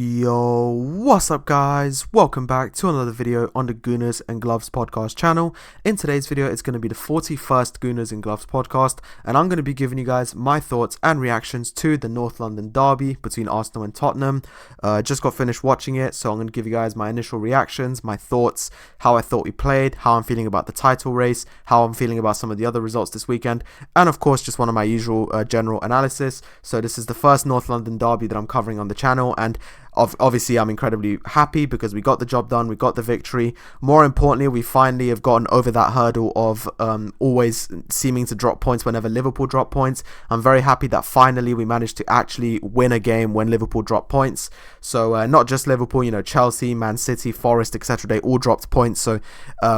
Yo, what's up guys? Welcome back to another video on the Gooners and Gloves Podcast channel. In today's video, it's going to be the 41st Gooners and Gloves Podcast, and I'm going to be giving you guys my thoughts and reactions to the North London derby between Arsenal and Tottenham. Just got finished watching it, so I'm going to give you guys my initial reactions, my thoughts, how I thought we played, how I'm feeling about the title race, how I'm feeling about some of the other results this weekend, and of course just one of my usual general analysis. So this is the first North London derby that I'm covering on the channel, and obviously I'm incredibly happy because we got the job done, we got the victory. More importantly, we finally have gotten over that hurdle of always seeming to drop points whenever Liverpool drop points. I'm very happy that finally we managed to actually win a game when Liverpool dropped points. So not just Liverpool, Chelsea, Man City, Forest, etc. They all dropped points. So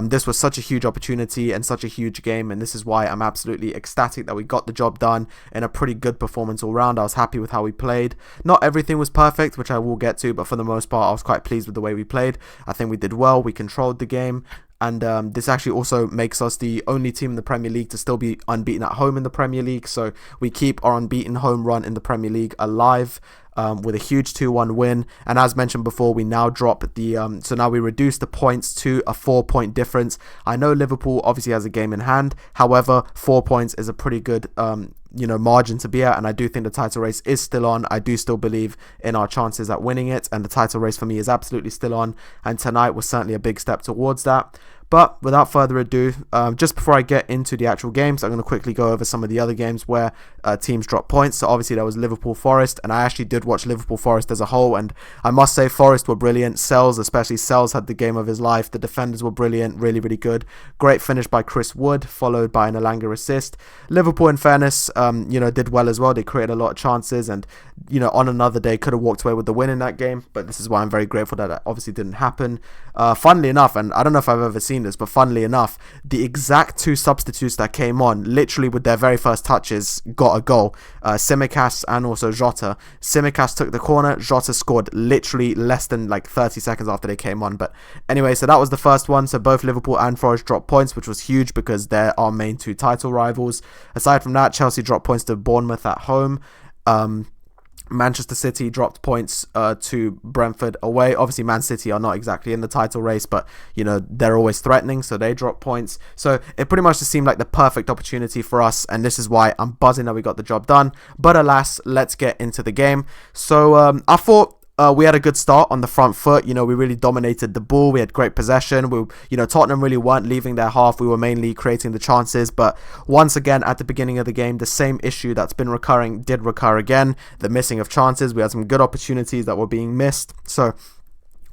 this was such a huge opportunity and such a huge game, and this is why I'm absolutely ecstatic that we got the job done in a pretty good performance all round. I was happy with how we played. Not everything was perfect, which I will get to, but for the most part I was quite pleased with the way we played. I think we did well, we controlled the game, and this actually also makes us the only team in the Premier League to still be unbeaten at home in the Premier League. So we keep our unbeaten home run in the Premier League alive with a huge 2-1 win. And as mentioned before, we now drop the so now we reduce the points to a 4-point difference. I know Liverpool obviously has a game in hand, however 4 points is a pretty good margin to be at, and I do think the title race is still on. I do still believe in our chances at winning it, and the title race for me is absolutely still on, and tonight was certainly a big step towards that. But without further ado, just before I get into the actual games, I'm going to quickly go over some of the other games where teams dropped points. So obviously there was Liverpool Forest, and I actually did watch Liverpool Forest as a whole, and I must say Forest were brilliant. Especially Sells had the game of his life. The defenders were brilliant, really, really good. Great finish by Chris Wood, followed by an Elanga assist. Liverpool, in fairness, did well as well. They created a lot of chances, and on another day could have walked away with the win in that game. But this is why I'm very grateful that obviously didn't happen. Funnily enough, and I don't know if I've ever seen this, but funnily enough, the exact two substitutes that came on, literally with their very first touches, got a goal. Tsimikas and also Jota. Tsimikas took the corner, Jota scored literally less than 30 seconds after they came on. But anyway, so that was the first one. So both Liverpool and Forest dropped points, which was huge because they're our main two title rivals. Aside from that, Chelsea dropped points to Bournemouth at home. Manchester City dropped points to Brentford away. Obviously Man City are not exactly in the title race, but they're always threatening, so they dropped points. So it pretty much just seemed like the perfect opportunity for us, and this is why I'm buzzing that we got the job done. But alas, let's get into the game. So I thought we had a good start on the front foot. We really dominated the ball. We had great possession. Tottenham really weren't leaving their half. We were mainly creating the chances. But once again, at the beginning of the game, the same issue that's been recurring did recur again. The missing of chances. We had some good opportunities that were being missed. So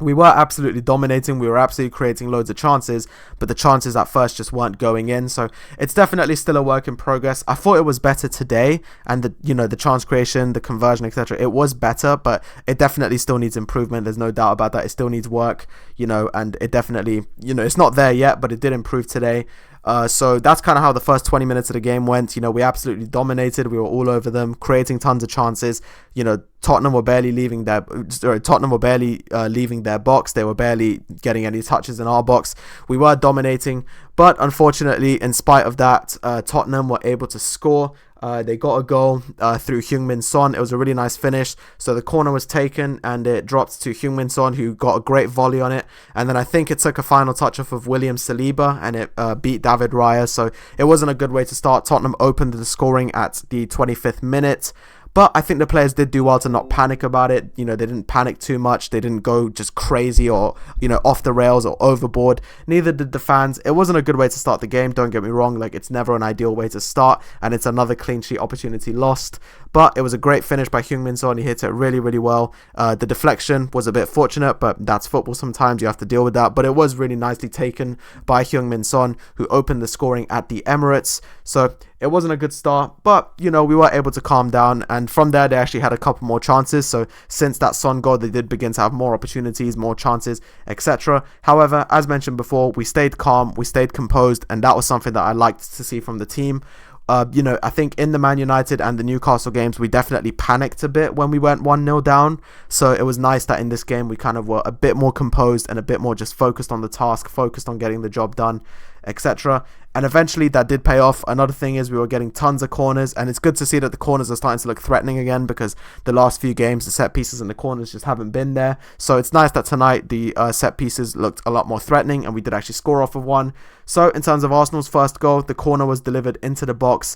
we were absolutely dominating. We were absolutely creating loads of chances, but the chances at first just weren't going in. So it's definitely still a work in progress. I thought it was better today, and the chance creation, the conversion, etc. It was better, but it definitely still needs improvement. There's no doubt about that. It still needs work, and it definitely, it's not there yet, but it did improve today. So that's kind of how the first 20 minutes of the game went. We absolutely dominated. We were all over them, creating tons of chances. Tottenham were barely leaving their box. They were barely getting any touches in our box. We were dominating, but unfortunately, in spite of that, Tottenham were able to score. They got a goal through Heung-min Son. It was a really nice finish. So the corner was taken and it dropped to Heung-min Son, who got a great volley on it. And then I think it took a final touch off of William Saliba, and it beat David Raya. So it wasn't a good way to start. Tottenham opened the scoring at the 25th minute. But I think the players did do well to not panic about it. They didn't panic too much. They didn't go just crazy or, off the rails or overboard. Neither did the fans. It wasn't a good way to start the game. Don't get me wrong. It's never an ideal way to start. And it's another clean sheet opportunity lost. But it was a great finish by Heung-min Son. He hit it really, really well. The deflection was a bit fortunate, but that's football sometimes. You have to deal with that. But it was really nicely taken by Heung-min Son, who opened the scoring at the Emirates. So it wasn't a good start, but, we were able to calm down. And from there, they actually had a couple more chances. So since that Son goal, they did begin to have more opportunities, more chances, etc. However, as mentioned before, we stayed calm, we stayed composed, and that was something that I liked to see from the team. I think in the Man United and the Newcastle games, we definitely panicked a bit when we went 1-0 down. So it was nice that in this game, we kind of were a bit more composed and a bit more just focused on the task, focused on getting the job done. etc. And eventually that did pay off. Another thing is we were getting tons of corners, and it's good to see that the corners are starting to look threatening again, because the last few games the set pieces and the corners just haven't been there. So it's nice that tonight the set pieces looked a lot more threatening, and we did actually score off of one. So in terms of Arsenal's first goal, the corner was delivered into the box.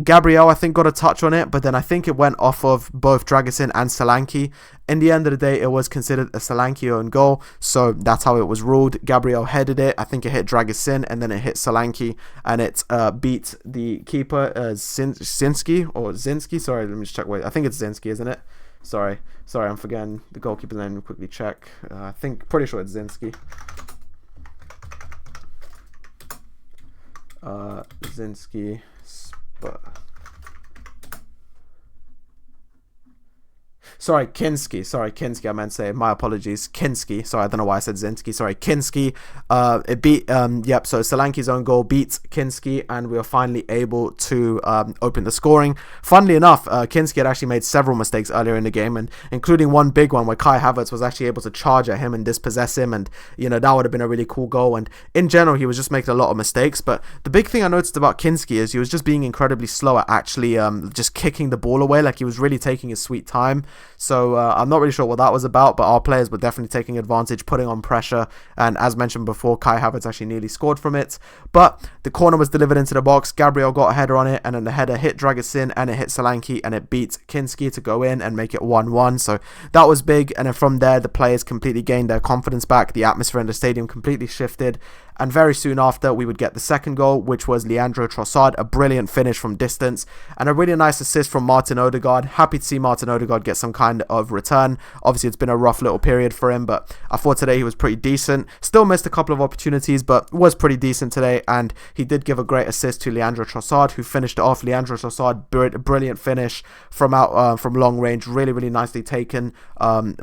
Gabriel, I think, got a touch on it, but then I think it went off of both Dragusin and Solanke. In the end of the day, it was considered a Solanke own goal, so that's how it was ruled. Gabriel headed it. I think it hit Dragusin, and then it hit Solanke, and it beat the keeper, Zinski. Sorry, let me just check. Wait, I think it's Zinski, isn't it? Sorry, I'm forgetting the goalkeeper's name. Quickly check. Pretty sure it's Zinski. Zinski, Kinski, I meant to say. My apologies. Kinski. Sorry, I don't know why I said Zinski. Sorry, Kinski. It beat, so Solanke's own goal beat Kinski, and we were finally able to open the scoring. Funnily enough, Kinski had actually made several mistakes earlier in the game, and including one big one where Kai Havertz was actually able to charge at him and dispossess him, and, that would have been a really cool goal. And in general, he was just making a lot of mistakes, but the big thing I noticed about Kinski is he was just being incredibly slow at actually just kicking the ball away. Like, he was really taking his sweet time. So I'm not really sure what that was about, but our players were definitely taking advantage, putting on pressure, and as mentioned before, Kai Havertz actually nearly scored from it. But the corner was delivered into the box, Gabriel got a header on it, and then the header hit Dragusin and it hit Solanke, and it beat Kinski to go in and make it 1-1. So that was big, and then from there the players completely gained their confidence back, the atmosphere in the stadium completely shifted, and very soon after we would get the second goal, which was Leandro Trossard, a brilliant finish from distance, and a really nice assist from Martin Odegaard. Happy to see Martin Odegaard get some kind of return. Obviously it's been a rough little period for him, but I thought today he was pretty decent. Still missed a couple of opportunities, but was pretty decent today, and he did give a great assist to Leandro Trossard, who finished it off. Leandro Trossard, brilliant finish from long range, really nicely taken,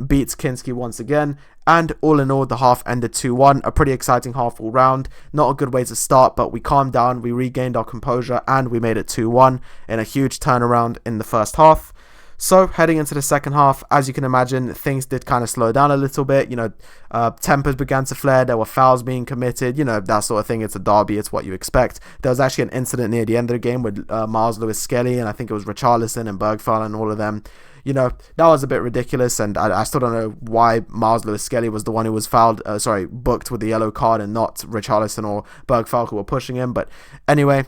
beats Kinski once again. And all in all, the half ended 2-1, a pretty exciting half all round. Not a good way to start, but we calmed down, we regained our composure, and we made it 2-1 in a huge turnaround in the first half. So heading into the second half, as you can imagine, things did kind of slow down a little bit. Tempers began to flare. There were fouls being committed, that sort of thing. It's a derby, it's what you expect. There was actually an incident near the end of the game with Miles Lewis-Skelly, and I think it was Richarlison and Bergfall and all of them. That was a bit ridiculous, and I still don't know why Miles Lewis-Skelly was the one who was booked with the yellow card, and not Richarlison or Bergfall who were pushing him. But anyway,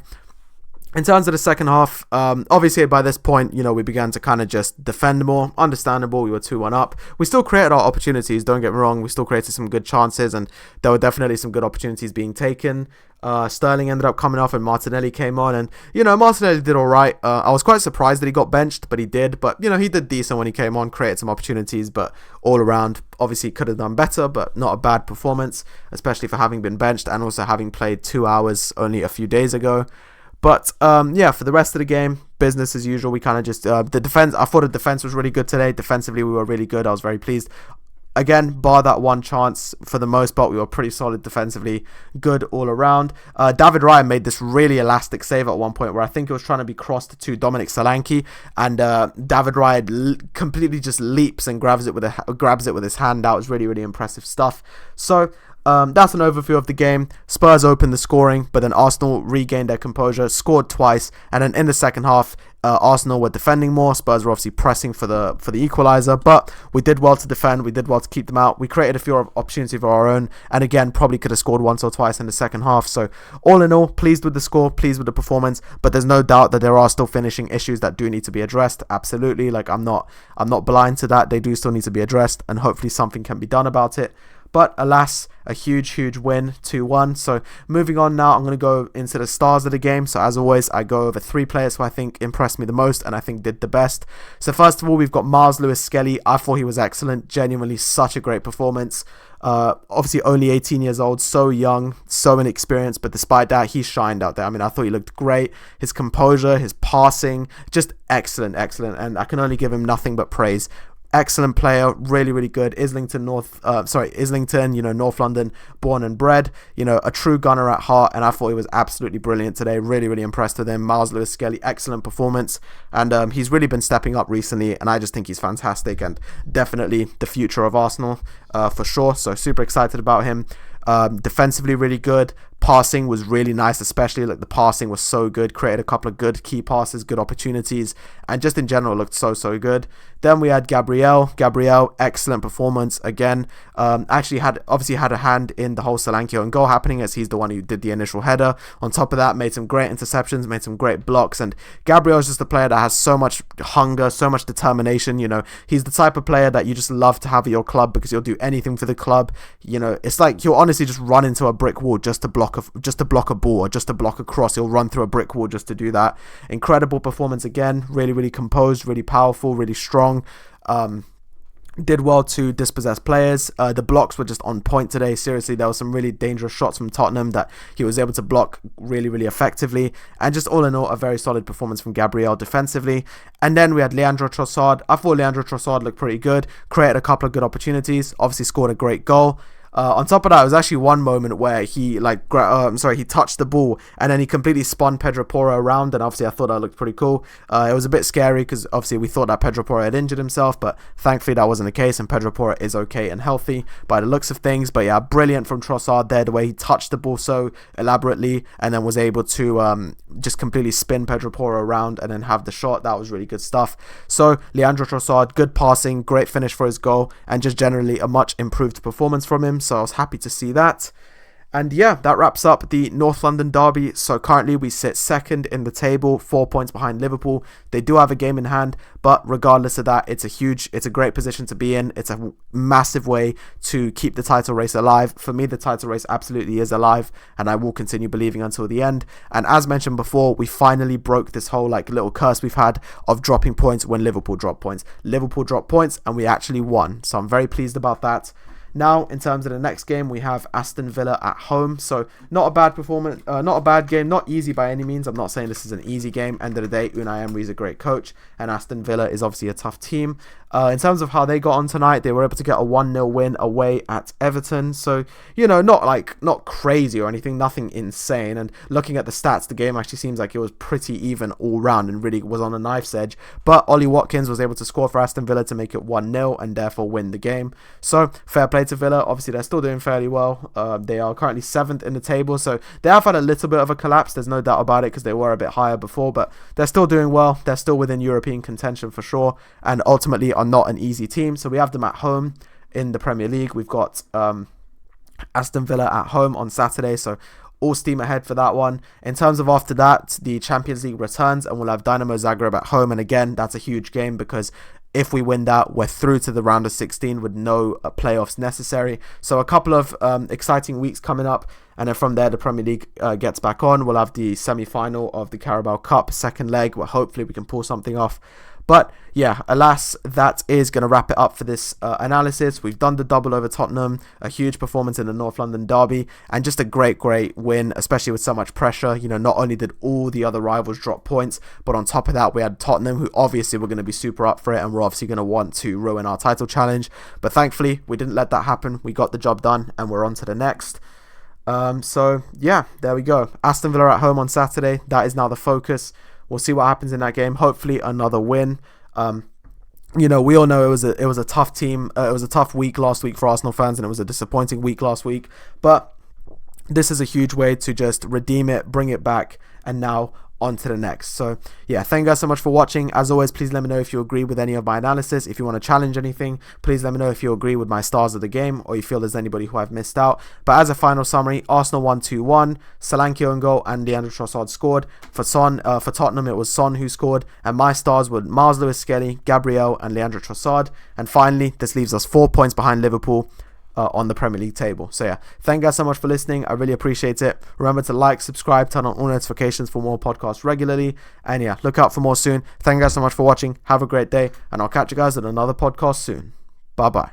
in terms of the second half, obviously by this point, we began to kind of just defend more. Understandable, we were 2-1 up. We still created our opportunities, don't get me wrong. We still created some good chances, and there were definitely some good opportunities being taken. Sterling ended up coming off and Martinelli came on, and Martinelli did alright. I was quite surprised that he got benched, but he did. But he did decent when he came on, created some opportunities, but all around obviously could have done better, but not a bad performance, especially for having been benched and also having played 2 hours only a few days ago. But for the rest of the game, business as usual. We kind of just the defense. I thought the defense was really good today. Defensively, we were really good. I was very pleased. Again, bar that one chance, for the most part, we were pretty solid defensively, good all around. David Raya made this really elastic save at one point where I think it was trying to be crossed to Dominic Solanke, and David Raya completely just leaps and grabs it with his hand out. It was really impressive stuff. So that's an overview of the game. Spurs opened the scoring, but then Arsenal regained their composure, scored twice, and then in the second half, Arsenal were defending more. Spurs were obviously pressing for the equaliser, but we did well to defend. We did well to keep them out. We created a few opportunities of our own, and again, probably could have scored once or twice in the second half. So all in all, pleased with the score, pleased with the performance, but there's no doubt that there are still finishing issues that do need to be addressed. Absolutely, I'm not blind to that. They do still need to be addressed, and hopefully something can be done about it. But alas, a huge win, 2-1. So moving on now, I'm going to go into the stars of the game. So as always, I go over 3 players who I think impressed me the most and I think did the best. So first of all, we've got Miles Lewis-Skelly. I thought he was excellent. Genuinely such a great performance. Obviously only 18 years old, so young, so inexperienced, but despite that, he shined out there. I mean, I thought he looked great. His composure, his passing, just excellent. And I can only give him nothing but praise. Excellent player, really good. Islington, North London, born and bred, a true gunner at heart, and I thought he was absolutely brilliant today. Really impressed with him. Miles Lewis-Skelly, excellent performance, and he's really been stepping up recently, and I just think he's fantastic and definitely the future of Arsenal for sure. So super excited about him. Defensively really good, Passing was really nice, especially like the passing was so good, created a couple of good key passes, good opportunities, and just in general looked so good. Then we had Gabriel, excellent performance again. Actually had a hand in the whole Solanke own goal happening, as he's the one who did the initial header. On top of that, made some great interceptions, made some great blocks, and Gabriel is just a player that has so much hunger, so much determination. He's the type of player that you just love to have at your club because he'll do anything for the club. It's like he'll honestly just run into a brick wall just to block a ball or just to block a cross. He'll run through a brick wall just to do that. Incredible performance again. Really composed, really powerful, really strong. Did well to dispossess players. The blocks were just on point today. Seriously, there were some really dangerous shots from Tottenham that he was able to block really effectively. And just all in all, a very solid performance from Gabriel defensively. And then we had Leandro Trossard. I thought Leandro Trossard looked pretty good. Created a couple of good opportunities. Obviously scored a great goal. On top of that, it was actually one moment where he he touched the ball and then he completely spun Pedro Porro around, and obviously I thought that looked pretty cool. It was a bit scary because obviously we thought that Pedro Porro had injured himself, but thankfully that wasn't the case, and Pedro Porro is okay and healthy by the looks of things. But yeah, brilliant from Trossard there, the way he touched the ball so elaborately and then was able to just completely spin Pedro Porro around and then have the shot. That was really good stuff. So Leandro Trossard, good passing, great finish for his goal, and just generally a much improved performance from him. So I was happy to see that. And yeah, that wraps up the North London derby. So currently we sit second in the table, 4 points behind Liverpool. They do have a game in hand, but regardless of that, it's a great position to be in. It's a massive way to keep the title race alive. For me, the title race absolutely is alive, and I will continue believing until the end. And as mentioned before, we finally broke this whole little curse we've had of dropping points when Liverpool drop points. Liverpool dropped points and we actually won. So I'm very pleased about that. Now, in terms of the next game, we have Aston Villa at home. So, not a bad performance, not a bad game, not easy by any means. I'm not saying this is an easy game. End of the day, Unai Emery is a great coach, and Aston Villa is obviously a tough team. In terms of how they got on tonight, they were able to get a 1-0 win away at Everton. So, not crazy or anything, nothing insane. And looking at the stats, the game actually seems like it was pretty even all round and really was on a knife's edge. But Ollie Watkins was able to score for Aston Villa to make it 1-0 and therefore win the game. So, fair play to Villa. Obviously, they're still doing fairly well. They are currently 7th in the table. So, they have had a little bit of a collapse. There's no doubt about it because they were a bit higher before. But they're still doing well. They're still within European contention for sure. And ultimately are not an easy team. So we have them at home in the Premier League. We've got Aston Villa at home on Saturday, so all steam ahead for that one. In terms of after that, the Champions League returns and we'll have Dynamo Zagreb at home, and again, that's a huge game because if we win that, we're through to the round of 16 with no playoffs necessary. So a couple of exciting weeks coming up, and then from there the Premier League gets back on. We'll have the semi-final of the Carabao Cup, second leg, where hopefully we can pull something off. But yeah, alas, that is going to wrap it up for this analysis. We've done the double over Tottenham, a huge performance in the North London derby, and just a great win, especially with so much pressure. Not only did all the other rivals drop points, but on top of that, we had Tottenham, who obviously were going to be super up for it, and we're obviously going to want to ruin our title challenge. But thankfully, we didn't let that happen. We got the job done, and we're on to the next. So yeah, there we go. Aston Villa at home on Saturday. That is now the focus. We'll see what happens in that game. Hopefully another win. We all know it was a tough team. It was a tough week last week for Arsenal fans, and it was a disappointing week last week. But this is a huge way to just redeem it, bring it back, and now on to the next. So yeah, thank you guys so much for watching. As always, please let me know if you agree with any of my analysis. If you want to challenge anything, please let me know if you agree with my stars of the game or you feel there's anybody who I've missed out. But as a final summary, Arsenal won 2-1, Solanke own goal and Leandro Trossard scored. For Tottenham, it was Son who scored, and my stars were Miles Lewis-Skelly, Gabriel and Leandro Trossard. And finally, this leaves us 4 points behind Liverpool on the Premier League table. So yeah, thank you guys so much for listening. I really appreciate it. Remember to like, subscribe, turn on all notifications for more podcasts regularly, and yeah, look out for more soon. Thank you guys so much for watching. Have a great day, and I'll catch you guys at another podcast soon. Bye bye.